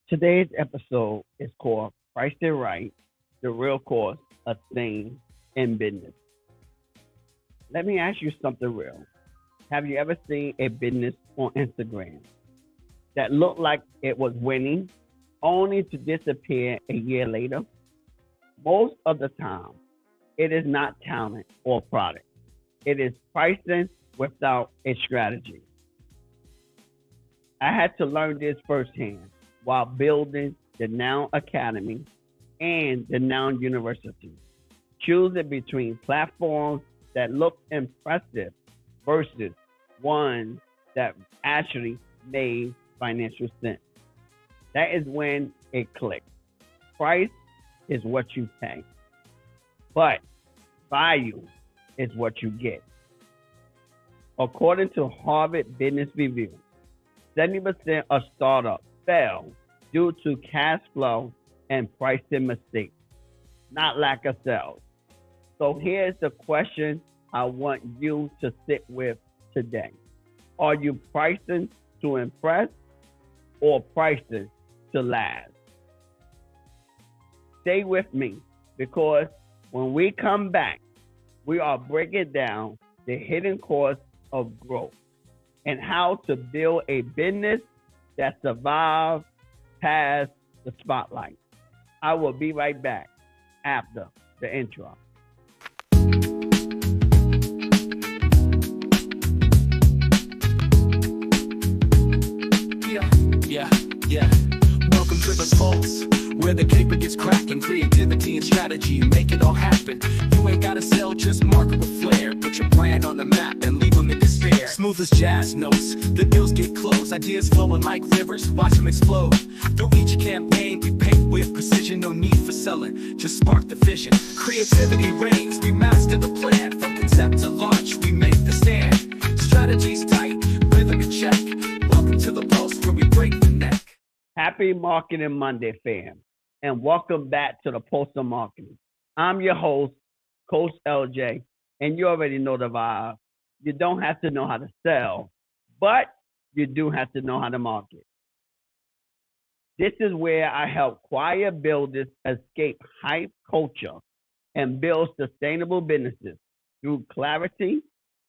Today's episode is called Price It Right, the real cost of staying in business. Let me ask you something real. Have you ever seen a business on Instagram that looked like it was winning only to disappear a year later? Most of the time, it is not talent or product. It is pricing without a strategy. I had to learn this firsthand while building the Noun Academy and the Noun University, choosing between platforms that look impressive versus ones that actually made financial sense. That is when it clicks. Price is what you pay, but value is what you get. According to Harvard Business Review, 70% of startups fail due to cash flow and pricing mistakes, not lack of sales. So here's the question I want you to sit with today. Are you pricing to impress or pricing to last? Stay with me because when we come back, we are breaking down the hidden costs of growth and how to build a business that survives past the spotlight. I will be right back after the intro. Yeah, yeah, yeah. Welcome to the Pulse, where the paper gets cracking. Creativity and strategy make it all happen. You ain't gotta sell, just market with flair. Put your brand on the map and leave them in despair. Smooth as jazz notes, the deals get closed. Ideas flowing like rivers, watch them explode. Through each campaign, we paint with precision. No need for selling, just spark the vision. Creativity reigns, we master the plan. From concept to launch, we make the stand. Strategies tight, rhythm in check. Welcome to the Pulse, where we break the neck. Happy Marketing Monday, fam, and welcome back to the Pulse of Marketing. I'm your host, Coach LJ, and you already know the vibe. You don't have to know how to sell, but you do have to know how to market. This is where I help quiet builders escape hype culture and build sustainable businesses through clarity,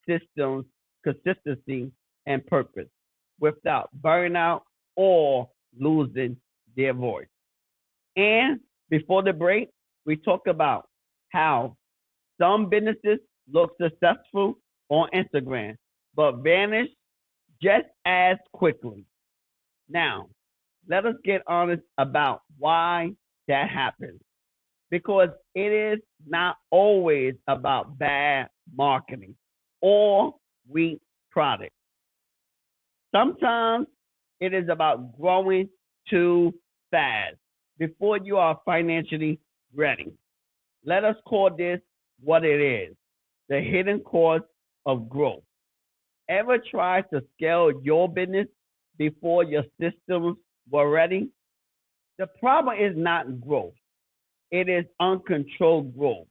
systems, consistency, and purpose without burnout or losing their voice. And before the break, we talk about how some businesses look successful on Instagram, but vanish just as quickly. Now, let us get honest about why that happens. Because it is not always about bad marketing or weak product. Sometimes it is about growing too fast before you are financially ready. Let us call this what it is, the hidden cost of growth. Ever try to scale your business before your systems were ready? The problem is not growth. It is uncontrolled growth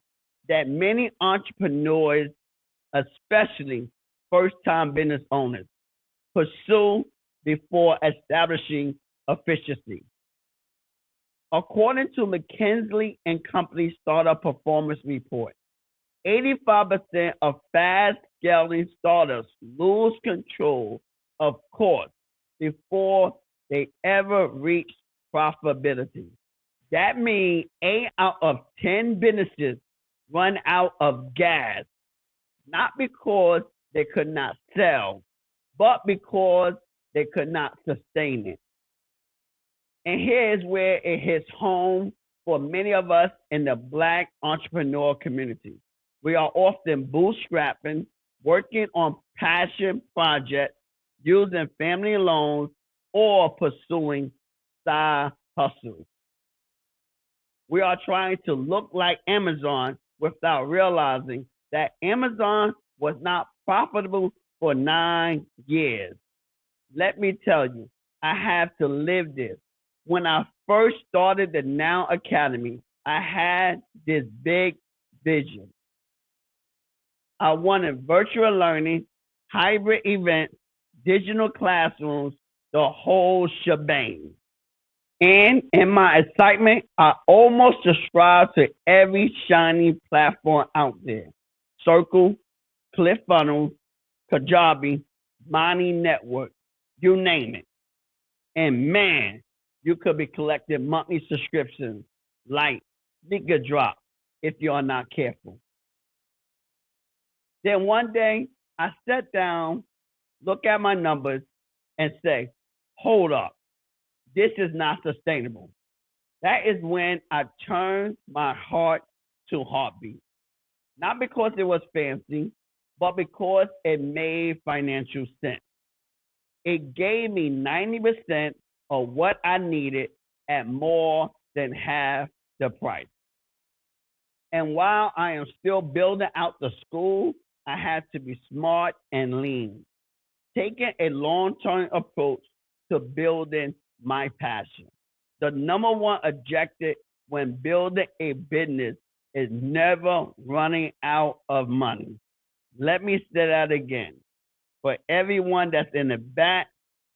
that many entrepreneurs, especially first-time business owners, pursue before establishing efficiency. According to McKinsey and Company Startup Performance Report, 85% of fast scaling startups lose control of course before they ever reach profitability. That means 8 out of 10 businesses run out of gas, not because they could not sell, but because they could not sustain it. And here's where it hits home for many of us in the Black entrepreneur community. We are often bootstrapping, working on passion projects, using family loans, or pursuing side hustles. We are trying to look like Amazon without realizing that Amazon was not profitable for 9 years. Let me tell you, I have to live this. When I first started the Now Academy, I had this big vision. I wanted virtual learning, hybrid events, digital classrooms, the whole shebang. And in my excitement, I almost subscribe to every shiny platform out there. Circle, ClickFunnels, Kajabi, Money Network, you name it. And man, you could be collecting monthly subscriptions like sneaker drop if you are not careful. Then one day I sat down, look at my numbers, and say, hold up, this is not sustainable. That is when I turned my heart to heartbeat. Not because it was fancy, but because it made financial sense. It gave me 90% of what I needed at more than half the price. And while I am still building out the school, I had to be smart and lean, taking a long term approach to building my passion. The number one objective when building a business is never running out of money. Let me say that again. For everyone that's in the back,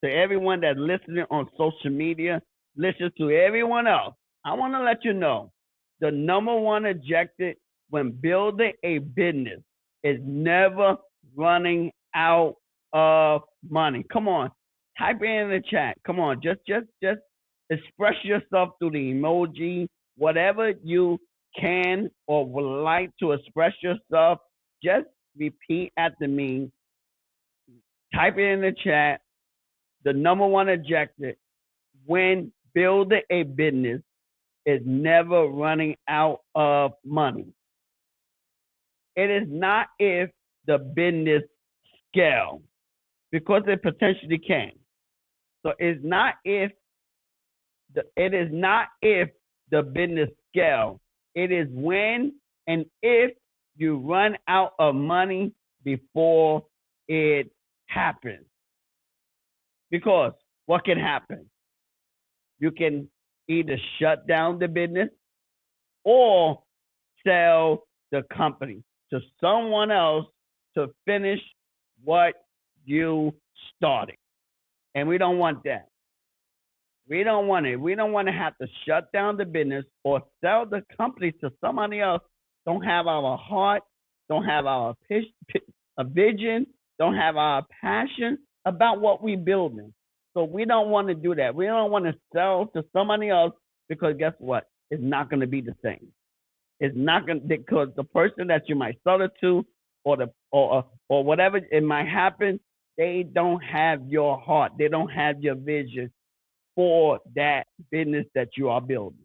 to everyone that's listening on social media, listen to everyone else. I want to let you know the number one objective when building a business is never running out of money. Come on, type it in the chat. Come on, just express yourself through the emoji, whatever you can or would like to express yourself. Just repeat after me. Type it in the chat. The number one objective when building a business is never running out of money. It is not if the business scale, because it potentially can. So it is not if the business scale. It is when and if you run out of money before it happens. Because what can happen? You can either shut down the business or sell the company to someone else to finish what you started. And we don't want that. We don't want it. We don't want to have to shut down the business or sell the company to somebody else. Don't have our heart, don't have our a vision, don't have our passion about what we're building. So we don't want to do that. We don't want to sell to somebody else because guess what? It's not going to be the same. It's not going to, because the person that you might sell it to or whatever it might happen, they don't have your heart. They don't have your vision for that business that you are building.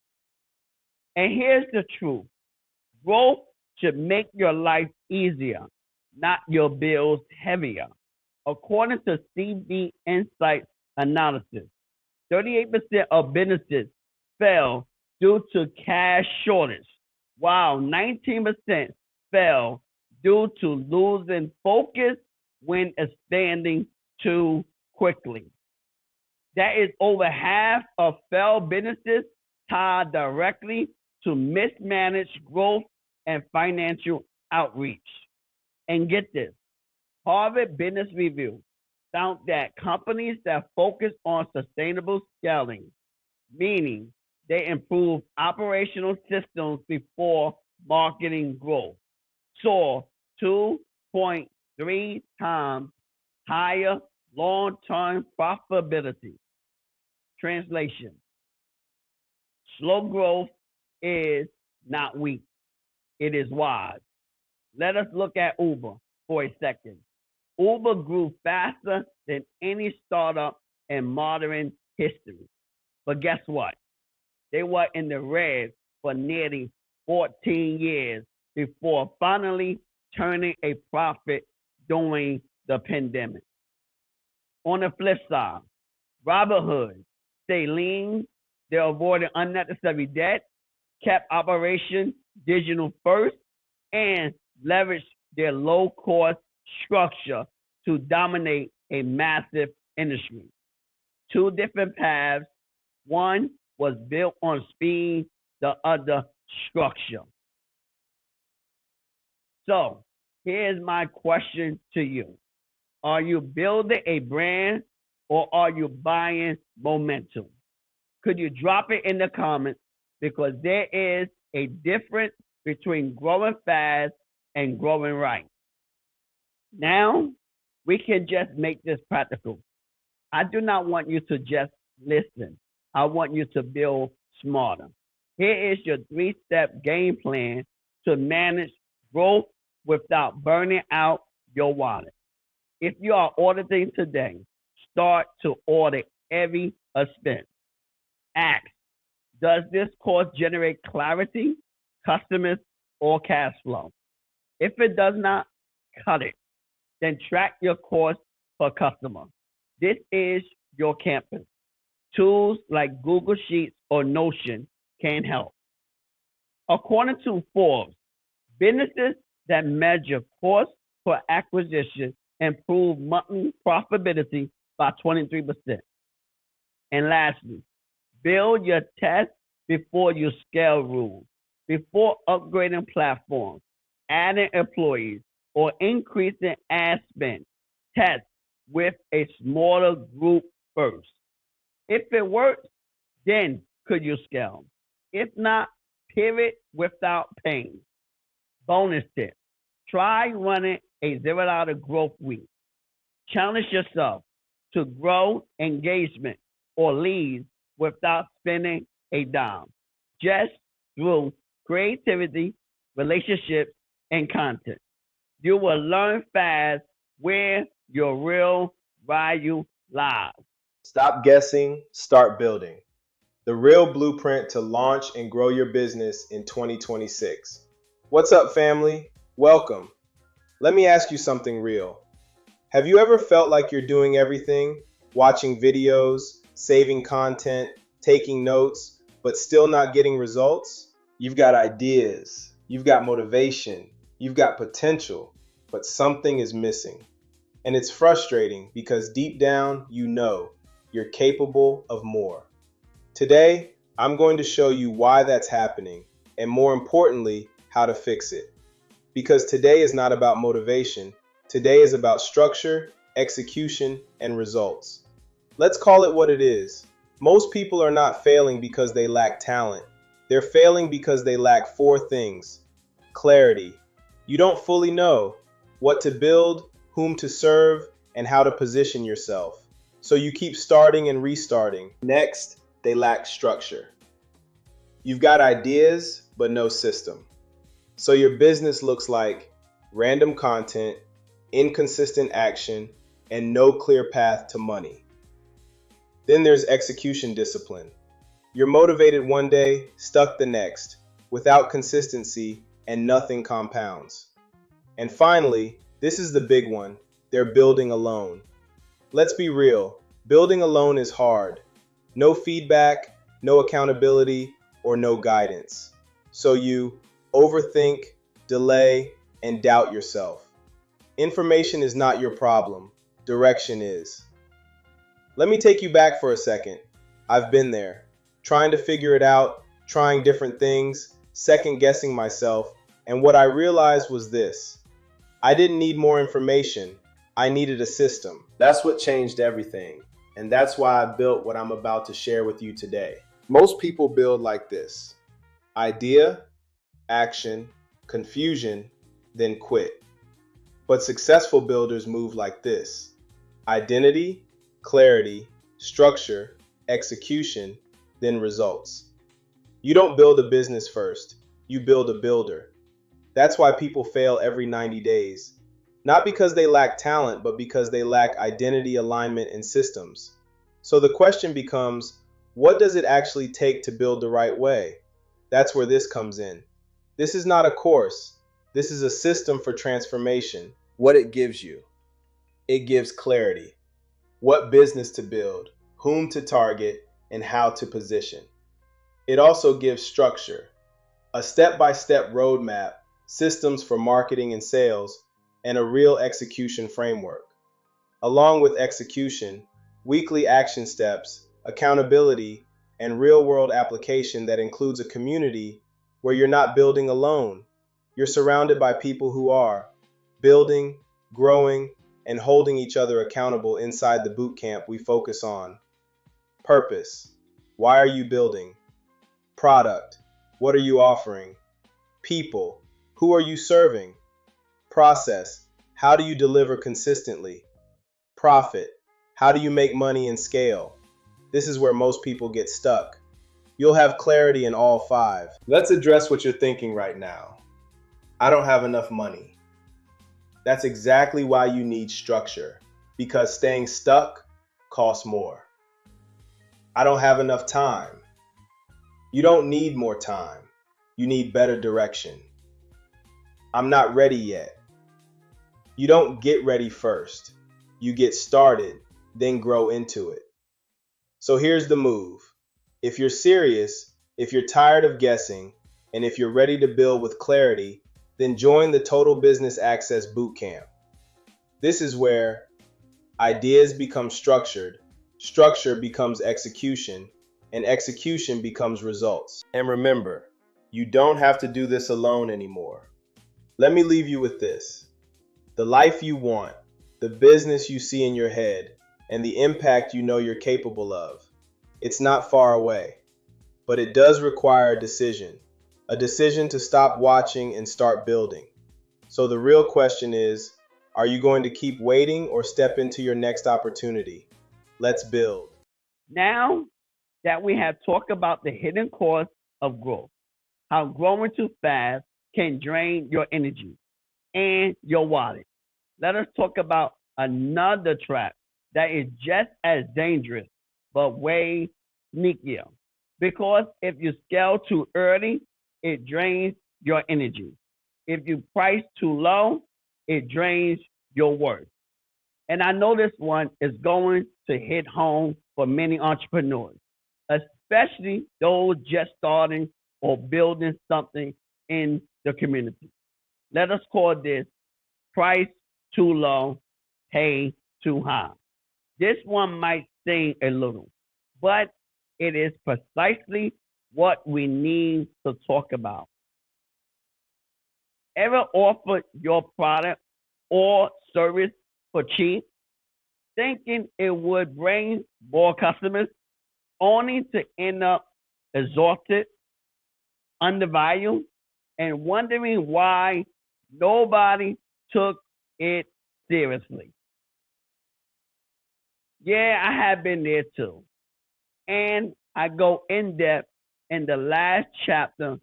And here's the truth. Growth should make your life easier, not your bills heavier. According to CV Insight analysis, 38% of businesses fail due to cash shortage, while 19% fail due to losing focus when expanding too quickly. That is over half of failed businesses tied directly to mismanaged growth and financial outreach. And get this, Harvard Business Review found that companies that focus on sustainable scaling, meaning they improve operational systems before marketing growth, saw 2.3 times higher long-term profitability. Translation: slow growth is not weak, it is wise. Let us look at Uber for a second. Uber grew faster than any startup in modern history. But guess what? They were in the red for nearly 14 years before finally turning a profit during the pandemic. On the flip side, Robinhood stay lean, they avoided unnecessary debt, kept operation digital first, and leveraged their low cost structure to dominate a massive industry. Two different paths. One was built on speed, the other structure. So here's my question to you. Are you building a brand or are you buying momentum? Could you drop it in the comments? Because there is a difference between growing fast and growing right. Now, we can just make this practical. I do not want you to just listen. I want you to build smarter. Here is your 3-step game plan to manage growth without burning out your wallet. If you are auditing today, start to audit every expense. Ask, does this course generate clarity, customers, or cash flow? If it does not, cut it. Then track your course per customer. This is your campus. Tools like Google Sheets or Notion can help. According to Forbes, businesses that measure cost per acquisition improve monthly profitability by 23%. And lastly, build your test before you scale rules. Before upgrading platforms, adding employees, or increasing ad spend, test with a smaller group first. If it works, then could you scale? If not, pivot without pain. Bonus tip. Try running a $0 growth week. Challenge yourself to grow engagement or leads without spending a dime, just through creativity, relationships, and content. You will learn fast where your real value lies. Stop guessing, start building. The real blueprint to launch and grow your business in 2026. What's up, family? Welcome. Let me ask you something real. Have you ever felt like you're doing everything, watching videos, saving content, taking notes, but still not getting results? You've got ideas, you've got motivation, you've got potential, but something is missing. And it's frustrating because deep down, you know you're capable of more. Today, I'm going to show you why that's happening, and more importantly, how to fix it. Because today is not about motivation, today is about structure, execution, and results. Let's call it what it is. Most people are not failing because they lack talent. They're failing because they lack 4 things. Clarity. You don't fully know what to build, whom to serve, and how to position yourself. So you keep starting and restarting. Next, they lack structure. You've got ideas, but no system. So your business looks like random content, inconsistent action, and no clear path to money. Then there's execution discipline. You're motivated one day, stuck the next, without consistency, and nothing compounds. And finally, this is the big one, they're building alone. Let's be real, building alone is hard. No feedback, no accountability, or no guidance. So you overthink, delay, and doubt yourself. Information is not your problem, direction is. Let me take you back for a second. I've been there, trying to figure it out, trying different things, second guessing myself, and what I realized was this. I didn't need more information, I needed a system. That's what changed everything, and that's why I built what I'm about to share with you today. Most people build like this: idea, action, confusion, then quit. But successful builders move like this: identity, clarity, structure, execution, then results. You don't build a business first, you build a builder. That's why people fail every 90 days. Not because they lack talent, but because they lack identity, alignment, and systems. So the question becomes, what does it actually take to build the right way? That's where this comes in. This is not a course. This is a system for transformation. What it gives you. It gives clarity. What business to build, whom to target, and how to position. It also gives structure. A step-by-step roadmap, systems for marketing and sales, and a real execution framework. Along with execution, weekly action steps, accountability, and real-world application that includes a community where you're not building alone. You're surrounded by people who are building, growing, and holding each other accountable inside the boot camp we focus on. Purpose. Why are you building? Product. What are you offering? People. Who are you serving? Process. How do you deliver consistently? Profit. How do you make money and scale? This is where most people get stuck. You'll have clarity in all five. Let's address what you're thinking right now. I don't have enough money. That's exactly why you need structure, because staying stuck costs more. I don't have enough time. You don't need more time. You need better direction. I'm not ready yet. You don't get ready first. You get started, then grow into it. So here's the move. If you're serious, if you're tired of guessing, and if you're ready to build with clarity, then join the Total Business Access Bootcamp. This is where ideas become structured, structure becomes execution, and execution becomes results. And remember, you don't have to do this alone anymore. Let me leave you with this. The life you want, the business you see in your head, and the impact you know you're capable of. It's not far away, but it does require a decision to stop watching and start building. So the real question is, are you going to keep waiting or step into your next opportunity? Let's build. Now that we have talked about the hidden cost of growth, how growing too fast can drain your energy and your wallet, let us talk about another trap that is just as dangerous but way sneakier. Because if you scale too early, it drains your energy. If you price too low, it drains your worth. And I know this one is going to hit home for many entrepreneurs, especially those just starting or building something in the community. Let us call this price too low, pay too high. This one might sting a little, but it is precisely what we need to talk about. Ever offered your product or service for cheap, thinking it would bring more customers, only to end up exhausted, undervalued, and wondering why nobody took it seriously? Yeah, I have been there too. And I go in depth in the last chapter.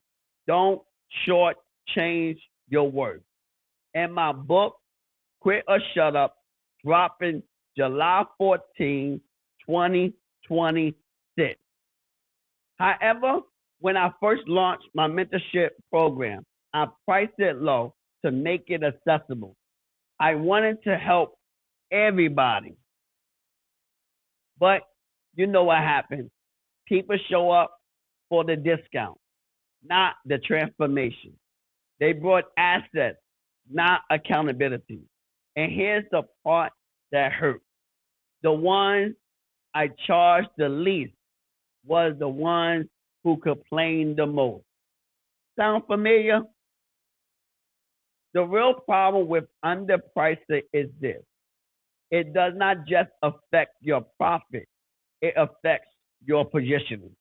Don't shortchange your worth. And my book, Quit or Shut Up, dropping July 14, 2026. However, when I first launched my mentorship program, I priced it low to make it accessible. I wanted to help everybody. But you know what happens? People show up for the discount, not the transformation. They brought assets, not accountability. And here's the part that hurt. The ones I charged the least was the ones who complained the most. Sound familiar? The real problem with underpricing is this. It does not just affect your profit, it affects your positioning.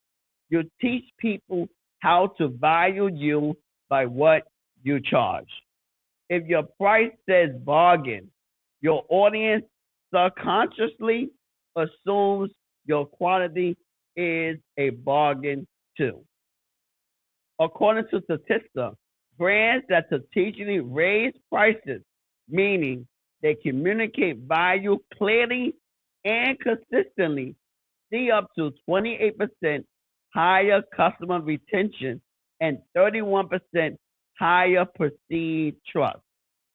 You teach people how to value you by what you charge. If your price says bargain, your audience subconsciously assumes your quality is a bargain too. According to statistics, brands that strategically raise prices, meaning they communicate value clearly and consistently, see up to 28% higher customer retention and 31% higher perceived trust.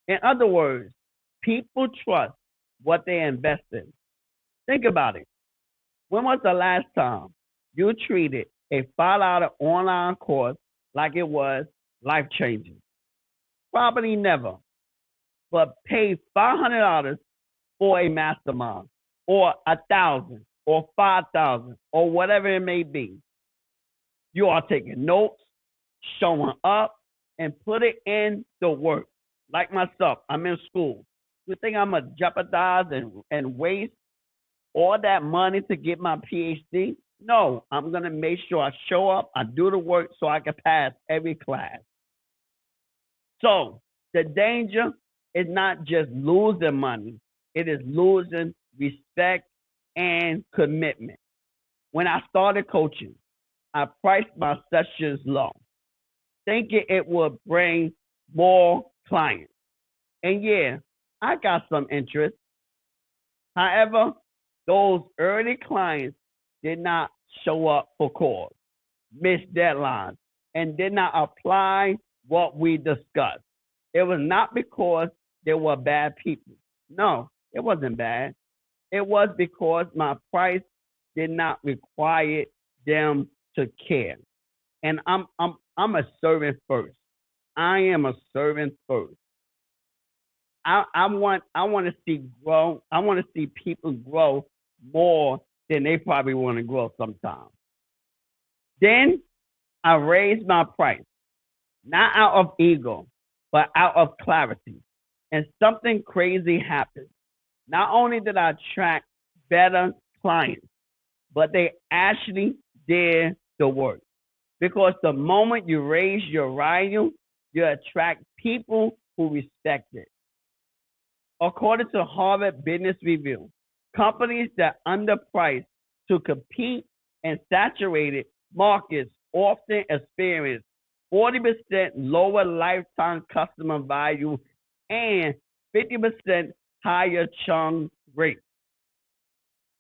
In other words, people trust what they invest in. Think about it. When was the last time you treated a $5 online course like it was life changing? Probably never, but pay $500 for a mastermind or 1,000 or 5,000 or whatever it may be. You are taking notes, showing up, and put it in the work. Like myself, I'm in school. You think I'm going to jeopardize and waste all that money to get my PhD? No, I'm going to make sure I show up, I do the work so I can pass every class. So the danger is not just losing money, it is losing respect and commitment. When I started coaching, I priced my sessions low, thinking it would bring more clients. And yeah, I got some interest. However, those early clients did not show up for calls, missed deadlines, and did not apply what we discussed. It was not because they were bad people. No, it wasn't bad. It was because my price did not require them to care. And I'm a servant first. I am a servant first. I want to see grow. I want to see people grow more than they probably want to grow sometimes. Then I raised my price, not out of ego, but out of clarity. And something crazy happened. Not only did I attract better clients, but they actually did the work. Because the moment you raise your value, you attract people who respect it. According to Harvard Business Review, companies that underprice to compete in saturated markets often experience 40% lower lifetime customer value and 50% higher churn rate.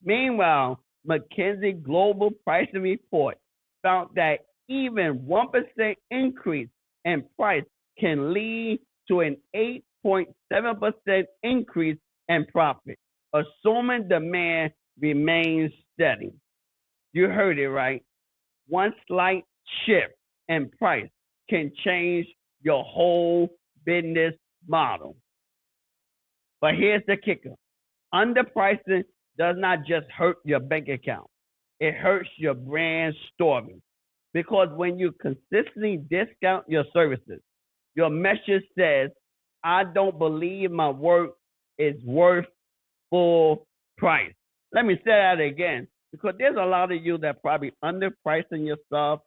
Meanwhile, McKinsey Global Pricing Report found that even 1% increase in price can lead to an 8.7% increase in profit, assuming demand remains steady. You heard it right. One slight shift in price can change your whole business model. But here's the kicker. Underpricing does not just hurt your bank account, it hurts your brand story. Because when you consistently discount your services, your message says, I don't believe my work is worth full price. Let me say that again, because there's a lot of you that probably underpricing yourself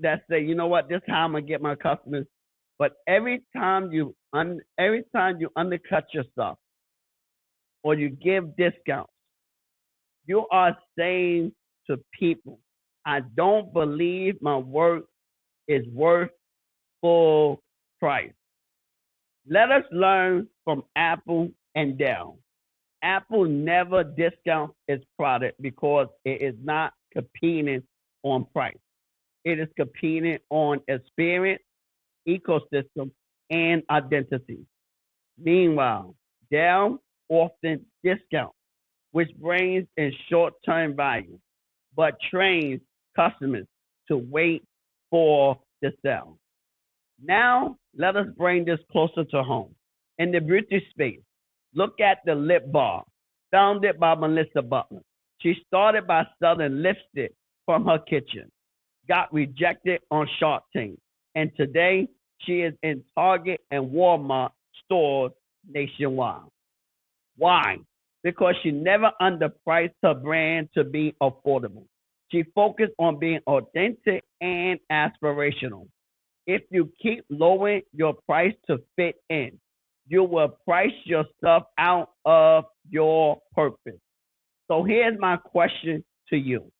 that say, you know what, this is how I'm gonna get my customers. But every time you undercut yourself or you give discounts, you are saying to people, I don't believe my work is worth full price. Let us learn from Apple and Dell. Apple never discounts its product because it is not competing on price. It is competing on experience, ecosystem, and identity. Meanwhile, Dell often discounts, which brings in short-term value, but trains customers to wait for the sale. Now, let us bring this closer to home. In the beauty space, look at the lip bar, founded by Melissa Butler. She started by selling lipstick from her kitchen, got rejected on Shark Tank, and today she is in Target and Walmart stores nationwide. Why? Because she never underpriced her brand to be affordable. She focused on being authentic and aspirational. If you keep lowering your price to fit in, you will price yourself out of your purpose. So here's my question to you.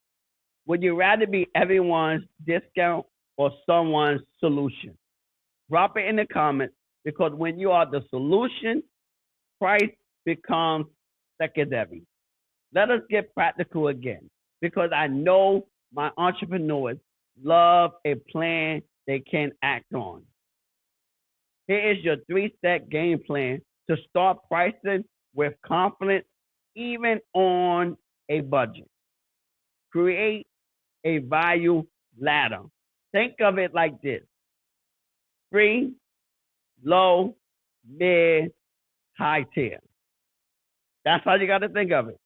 Would you rather be everyone's discount or someone's solution? Drop it in the comments because when you are the solution, price becomes secondary. Let us get practical again because I know my entrepreneurs love a plan they can act on. Here is your 3-step game plan to start pricing with confidence, even on a budget. Create a value ladder. Think of it like this: free, low, mid, high tier. That's how you got to think of it.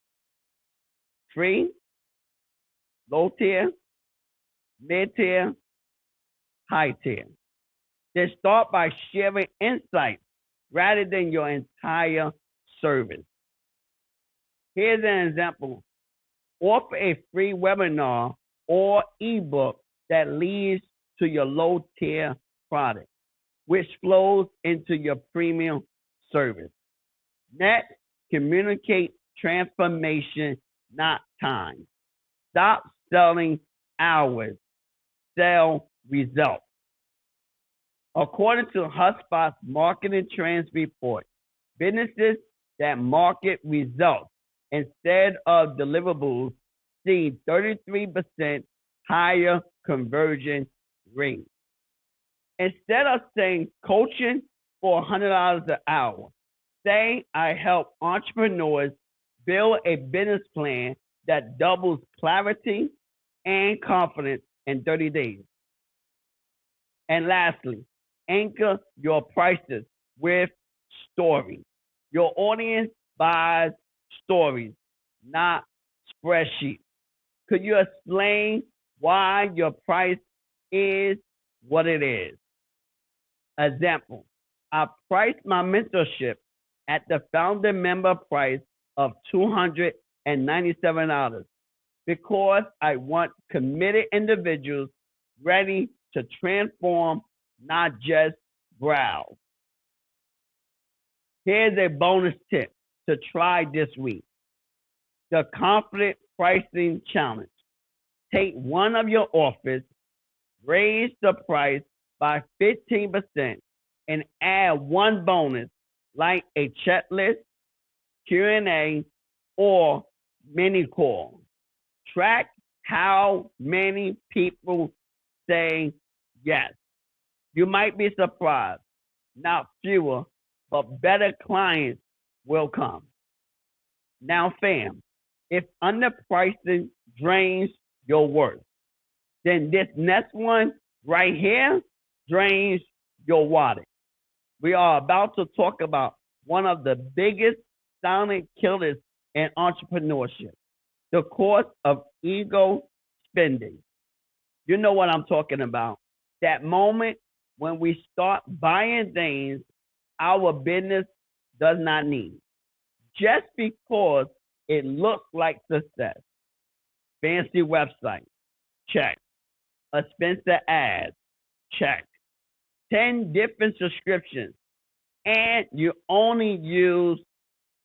Free, low tier, mid tier, high tier. Then start by sharing insights rather than your entire service. Here's an example. Offer a free webinar or ebook that leads to your low tier product, which flows into your premium service. Next, communicate transformation, not time. Stop selling hours, sell results. According to HubSpot's Marketing Trends Report, businesses that market results instead of deliverables see 33% higher conversion rate. Instead of saying coaching for $100 an hour, say I help entrepreneurs build a business plan that doubles clarity and confidence in 30 days. And lastly, anchor your prices with stories. Your audience buys stories, not spreadsheets. Could you explain why your price is what it is? Example, I priced my mentorship at the founder member price of $297 because I want committed individuals ready to transform, not just browse. Here's a bonus tip to try this week: the confident pricing challenge. Take one of your offers, raise the price by 15%, and add one bonus like a checklist, Q&A, or mini call. Track how many people say yes. You might be surprised. Not fewer, but better clients will come. Now, fam, if underpricing drains your worth, then this next one right here drains your wallet. We are about to talk about one of the biggest silent killers in entrepreneurship: the cost of ego spending. You know what I'm talking about. That moment when we start buying things our business does not need, just because it looks like success. Fancy website, check. Expensive ads, check. 10 different subscriptions, and you only use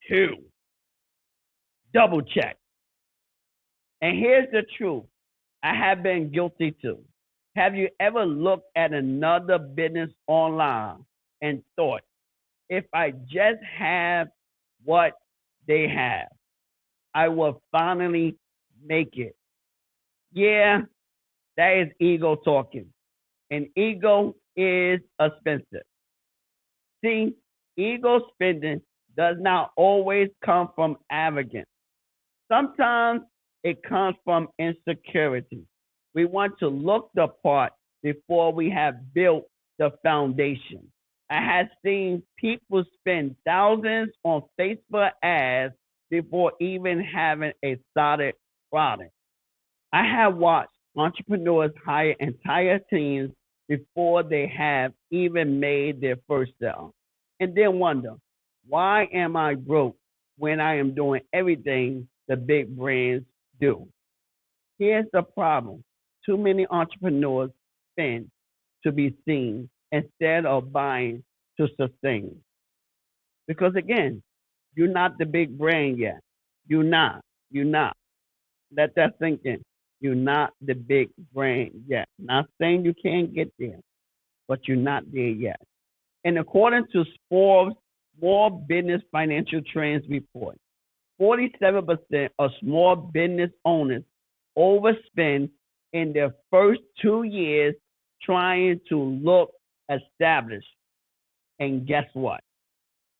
2. Double check. And here's the truth: I have been guilty too. Have you ever looked at another business online and thought, if I just have what they have, I will finally make it? Yeah, that is ego talking. And ego is expensive. See, ego spending does not always come from arrogance. Sometimes it comes from insecurity. We want to look the part before we have built the foundation. I have seen people spend thousands on Facebook ads before even having a solid product. I have watched entrepreneurs hire entire teams before they have even made their first sale, and then wonder, why am I broke when I am doing everything the big brands do? Here's the problem: too many entrepreneurs spend to be seen instead of buying to sustain. Because again, you're not the big brand yet. You're not. You're not. Let that sink in. You're not the big brand yet. Not saying you can't get there, but you're not there yet. And according to Forbes Small Business Financial Trends Report, 47% of small business owners overspend in their first 2 years trying to look established. And guess what?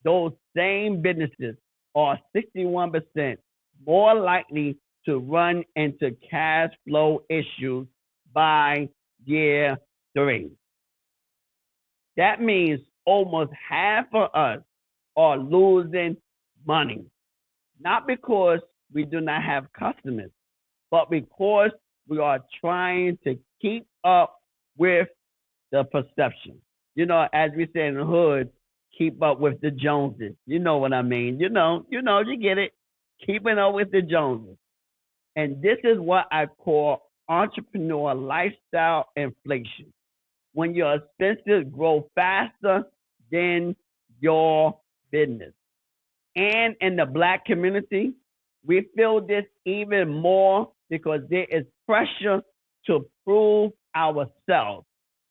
Those same businesses are 61% more likely to run into cash flow issues by year 3. That means almost half of us are losing money, not because we do not have customers, but because we are trying to keep up with the perception. You know, as we say in the hood, keep up with the Joneses. You know what I mean? You get it. Keeping up with the Joneses. And this is what I call entrepreneur lifestyle inflation. When your expenses grow faster than your business. And in the Black community, we feel this even more because there is pressure to prove ourselves.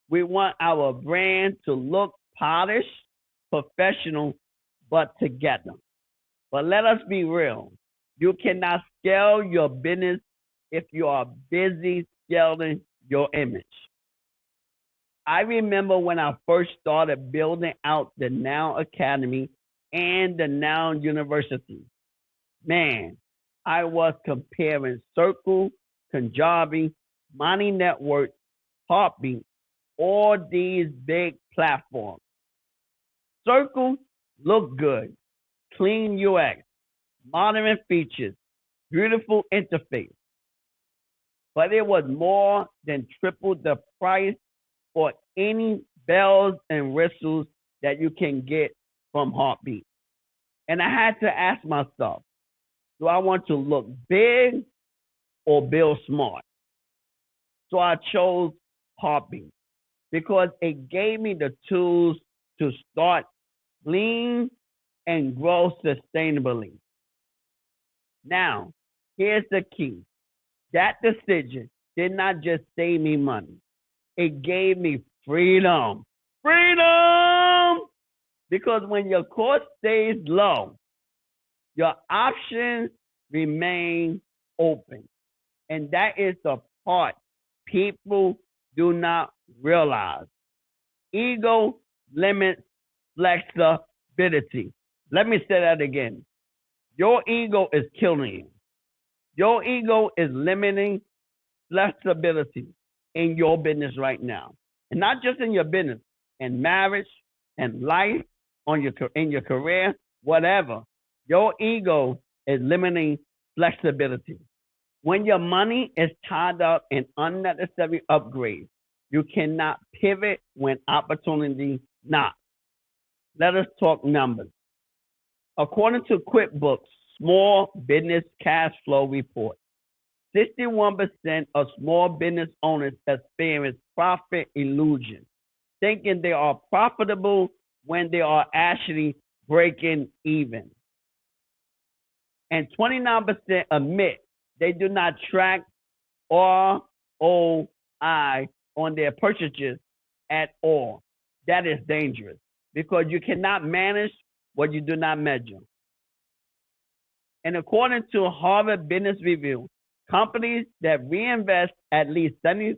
We want our brand to look polished, professional, but together. But let us be real. You cannot scale your business if you are busy scaling your image. I remember when I first started building out the Now Academy and the Now University. Man, I was comparing Circle, Kajabi, Money Network, Heartbeat, all these big platforms. Circle looked good, clean UX, modern features, beautiful interface, but it was more than triple the price for any bells and whistles that you can get from Heartbeat. And I had to ask myself, do I want to look big or build smart? So I chose Heartbeat because it gave me the tools to start lean and grow sustainably. Now, here's the key. That decision did not just save me money. It gave me freedom. Freedom! Because when your cost stays low, your options remain open. And that is the part people do not realize. Ego limits flexibility. Let me say that again. Your ego is killing you. Your ego is limiting flexibility in your business right now. And not just in your business, in marriage, and life, in your career, whatever. Your ego is limiting flexibility. When your money is tied up in unnecessary upgrades, you cannot pivot when opportunity knocks. Let us talk numbers. According to QuickBooks Small Business Cash Flow Report, 61% of small business owners experience profit illusion, thinking they are profitable when they are actually breaking even. And 29% admit they do not track ROI on their purchases at all. That is dangerous because you cannot manage what you do not measure. And according to Harvard Business Review, companies that reinvest at least 70%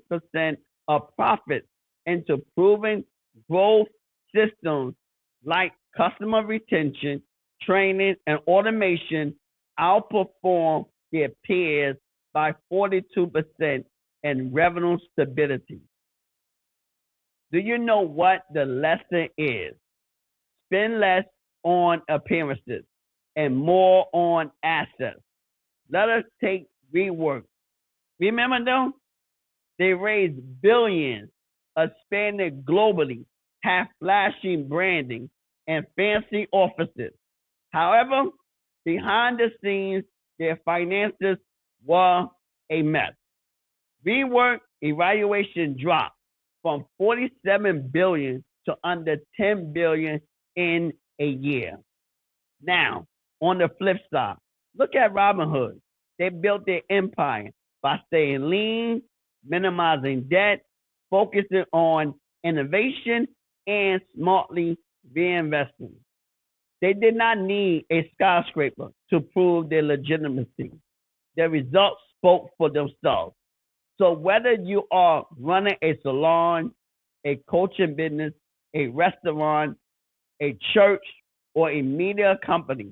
of profits into proven growth systems like customer retention, training, and automation outperform their peers by 42% in revenue stability. Do you know what the lesson is? Spend less on appearances and more on assets. Let us take WeWork. Remember them? They raised billions, expanded globally, have flashy branding, and fancy offices. However, behind the scenes, their finances were a mess. WeWork evaluation dropped from 47 billion to under 10 billion in a year. Now, on the flip side, look at Robinhood. They built their empire by staying lean, minimizing debt, focusing on innovation, and smartly reinvesting. They did not need a skyscraper to prove their legitimacy. Their results spoke for themselves. So whether you are running a salon, a coaching business, a restaurant, a church, or a media company,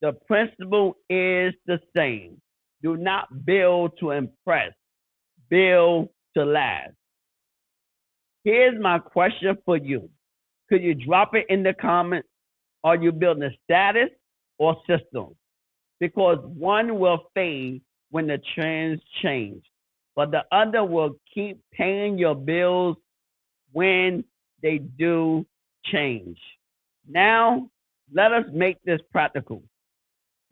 the principle is the same. Do not build to impress, build to last. Here's my question for you. Could you drop it in the comments? Are you building status or systems? Because one will fade when the trends change, but the other will keep paying your bills when they do change. Now, let us make this practical.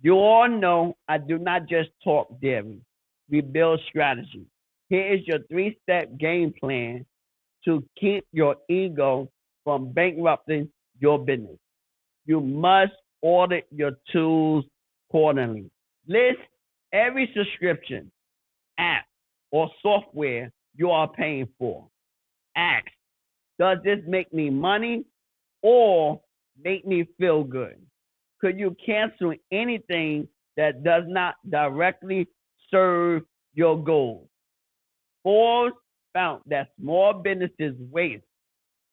You all know I do not just talk dairy. we build strategy. Here is your 3-step game plan to keep your ego from bankrupting your business. You must audit your tools quarterly. List every subscription, app, or software you are paying for. Ask, does this make me money or make me feel good? Could you cancel anything that does not directly serve your goals? Forbes found that small businesses waste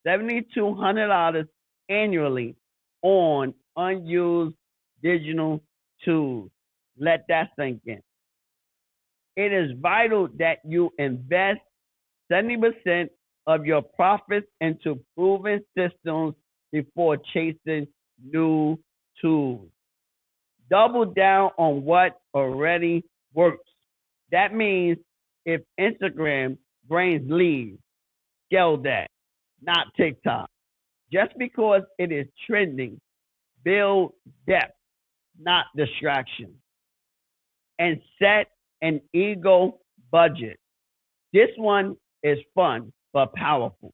$7,200 annually on unused digital tools. Let that sink in. It is vital that you invest 70% of your profits into proven systems before chasing new tools. Double down on what already works. That means if Instagram brings leads, scale that, not TikTok. Just because it is trending, build depth, not distraction. And set an ego budget. This one is fun but powerful.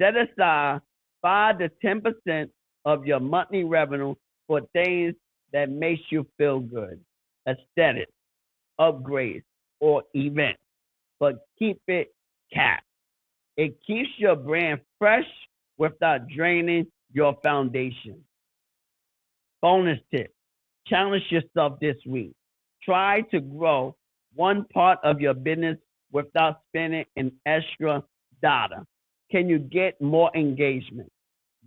Set aside 5 to 10% of your monthly revenue for things that makes you feel good, aesthetics, upgrades, or events, but keep it capped. It keeps your brand fresh without draining your foundation. Bonus tip, challenge yourself this week. Try to grow one part of your business without spending an extra dollar. Can you get more engagement,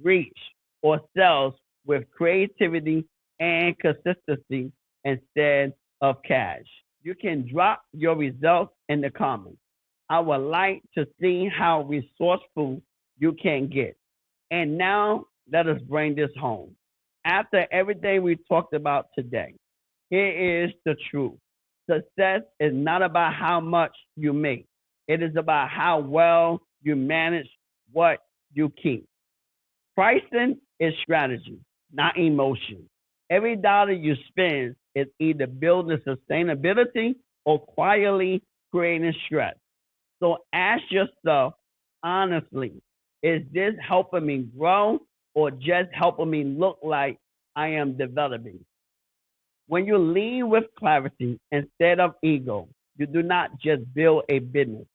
reach, or sales with creativity and consistency instead of cash? You can drop your results in the comments. I would like to see how resourceful you can get. And now let us bring this home. After everything we talked about today, here is the truth. Success is not about how much you make. It is about how well you manage what you keep. Pricing is strategy, not emotion. Every dollar you spend is either building sustainability or quietly creating stress. So ask yourself honestly, is this helping me grow or just helping me look like I am developing? When you lead with clarity instead of ego, you do not just build a business,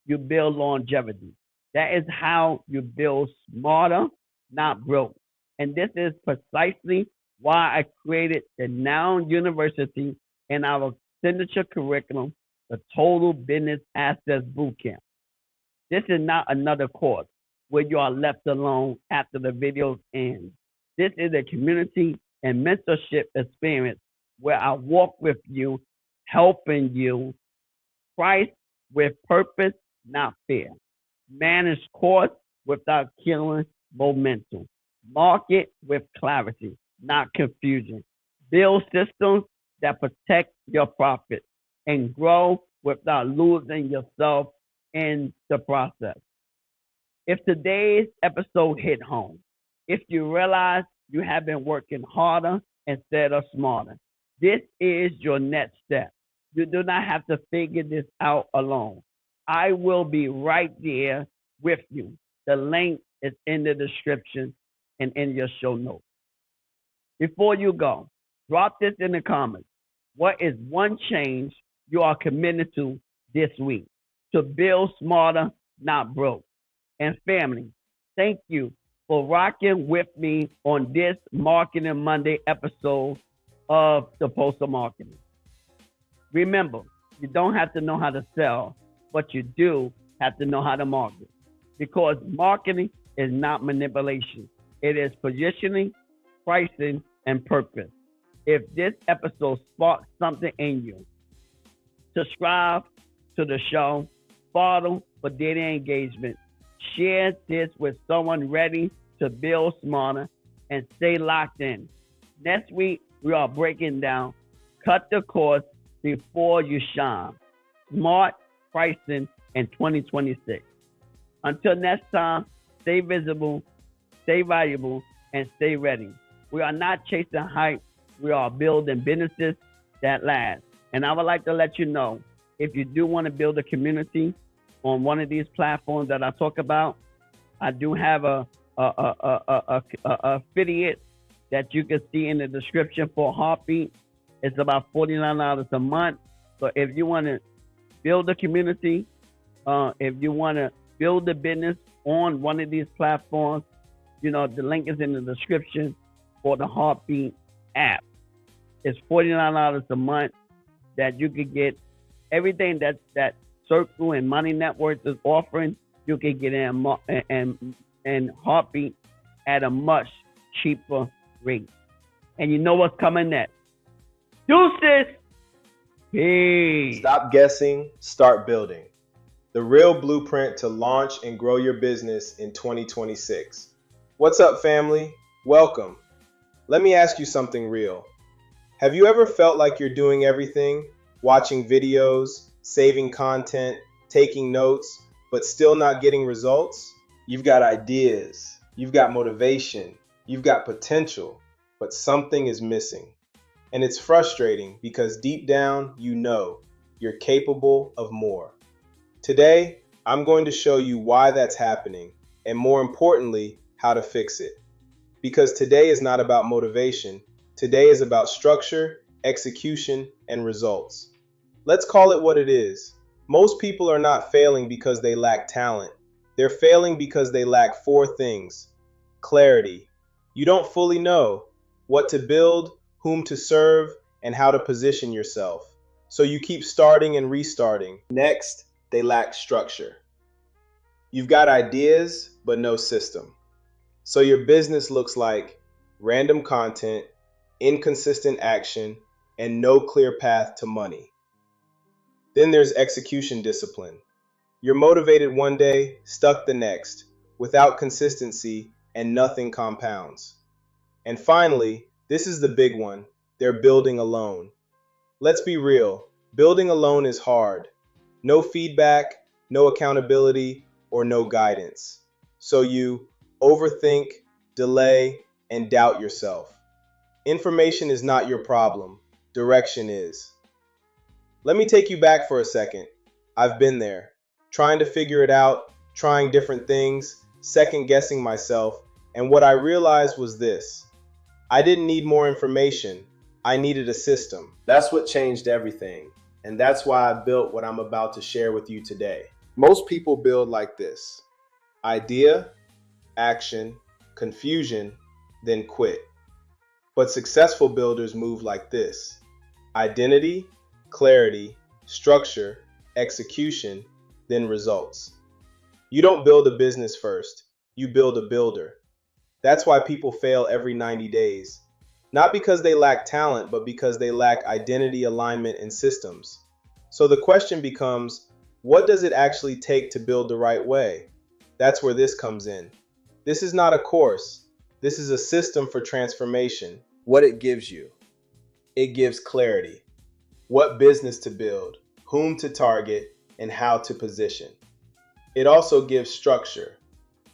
you build longevity. That is how you build smarter, not broke. And this is precisely why I created the Noun University and our signature curriculum, the Total Business Assets Bootcamp. This is not another course where you are left alone after the videos end. This is a community and mentorship experience where I walk with you, helping you price with purpose, not fear. Manage costs without killing momentum. Market with clarity, not confusion. Build systems that protect your profit and grow without losing yourself in the process. If today's episode hit home, if you realize you have been working harder instead of smarter, this is your next step. You do not have to figure this out alone. I will be right there with you. The link is in the description and in your show notes. Before you go, drop this in the comments. What is one change you are committed to this week to build smarter, not broke? And family, thank you for rocking with me on this Marketing Monday episode of the Postal Marketing. Remember, you don't have to know how to sell, but you do have to know how to market. Because marketing is not manipulation. It is positioning, pricing, and purpose. If this episode sparked something in you, subscribe to the show, follow for data engagement, share this with someone ready to build smarter, and stay locked in. Next week, we are breaking down cut the cost before you shine. Smart pricing in 2026. Until next time, stay visible, stay valuable, and stay ready. We are not chasing hype. We are building businesses that last. And I would like to let you know if you do want to build a community on one of these platforms that I talk about, I do have a affiliate that you can see in the description for Heartbeat. It's about $49 a month. So if you want to build a community, if you want to build a business on one of these platforms, the link is in the description for the Heartbeat app. It's $49 a month that you could get everything that Circle and Money Network is offering. You can get in Heartbeat at a much cheaper rate. And you know what's coming next? Deuces! Peace! Stop guessing, start building. The real blueprint to launch and grow your business in 2026. What's up, family? Welcome. Let me ask you something real. Have you ever felt like you're doing everything, watching videos, saving content, taking notes, but still not getting results? You've got ideas, you've got motivation, you've got potential, but something is missing. And it's frustrating because deep down, you know you're capable of more. Today, I'm going to show you why that's happening, and more importantly, how to fix it. Because today is not about motivation. Today is about structure, execution, and results. Let's call it what it is. Most people are not failing because they lack talent. They're failing because they lack 4 things. Clarity. You don't fully know what to build, whom to serve, and how to position yourself. So you keep starting and restarting. Next, they lack structure. You've got ideas, but no system. So your business looks like random content, inconsistent action, and no clear path to money. Then there's execution discipline. You're motivated one day, stuck the next, without consistency, and nothing compounds. And finally, this is the big one, they're building alone. Let's be real, building alone is hard. No feedback, no accountability, or no guidance. So you overthink, delay, and doubt yourself. Information is not your problem, direction is. Let me take you back for a second. I've been there, trying to figure it out, trying different things, second guessing myself, and what I realized was this. I didn't need more information, I needed a system. That's what changed everything, and that's why I built what I'm about to share with you today. Most people build like this: idea, action, confusion, then quit. But successful builders move like this: identity, clarity, structure, execution, then results. You don't build a business first, you build a builder. That's why people fail every 90 days. Not because they lack talent, but because they lack identity, alignment, and systems. So the question becomes, what does it actually take to build the right way? That's where this comes in. This is not a course. This is a system for transformation. What it gives you. It gives clarity. What business to build, whom to target, and how to position. It also gives structure.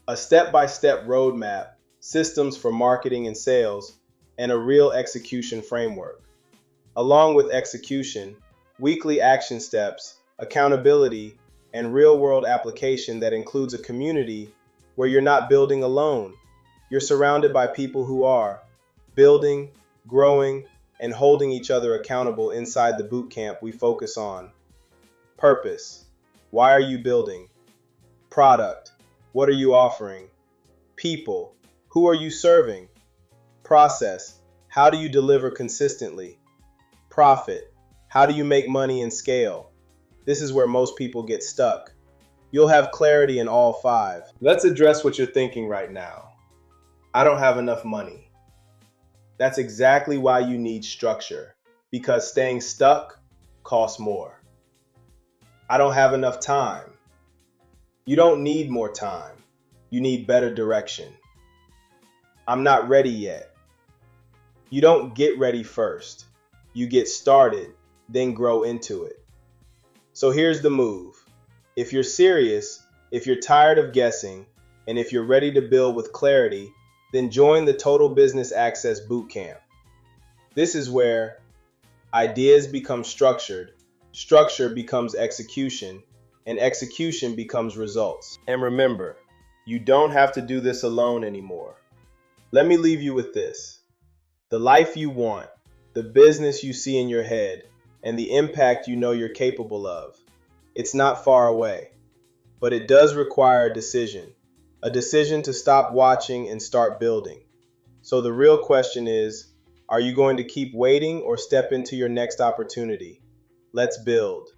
A step-by-step roadmap, systems for marketing and sales, and a real execution framework. Along with execution, weekly action steps, accountability, and real-world application that includes a community where you're not building alone. You're surrounded by people who are building, growing, and holding each other accountable inside the boot camp we focus on. Purpose. Why are you building? Product. What are you offering? People. Who are you serving? Process. How do you deliver consistently? Profit. How do you make money and scale? This is where most people get stuck. You'll have clarity in all 5. Let's address what you're thinking right now. I don't have enough money. That's exactly why you need structure, because staying stuck costs more. I don't have enough time. You don't need more time. You need better direction. I'm not ready yet. You don't get ready first. You get started, then grow into it. So here's the move. If you're serious, if you're tired of guessing, and if you're ready to build with clarity, then join the Total Business Access Bootcamp. This is where ideas become structured, Structure becomes execution, and execution becomes results. And remember, you don't have to do this alone anymore. Let me leave you with this. The life you want, the business you see in your head, and the impact you know you're capable of. It's not far away, but it does require a decision to stop watching and start building. So the real question is, are you going to keep waiting or step into your next opportunity? Let's build.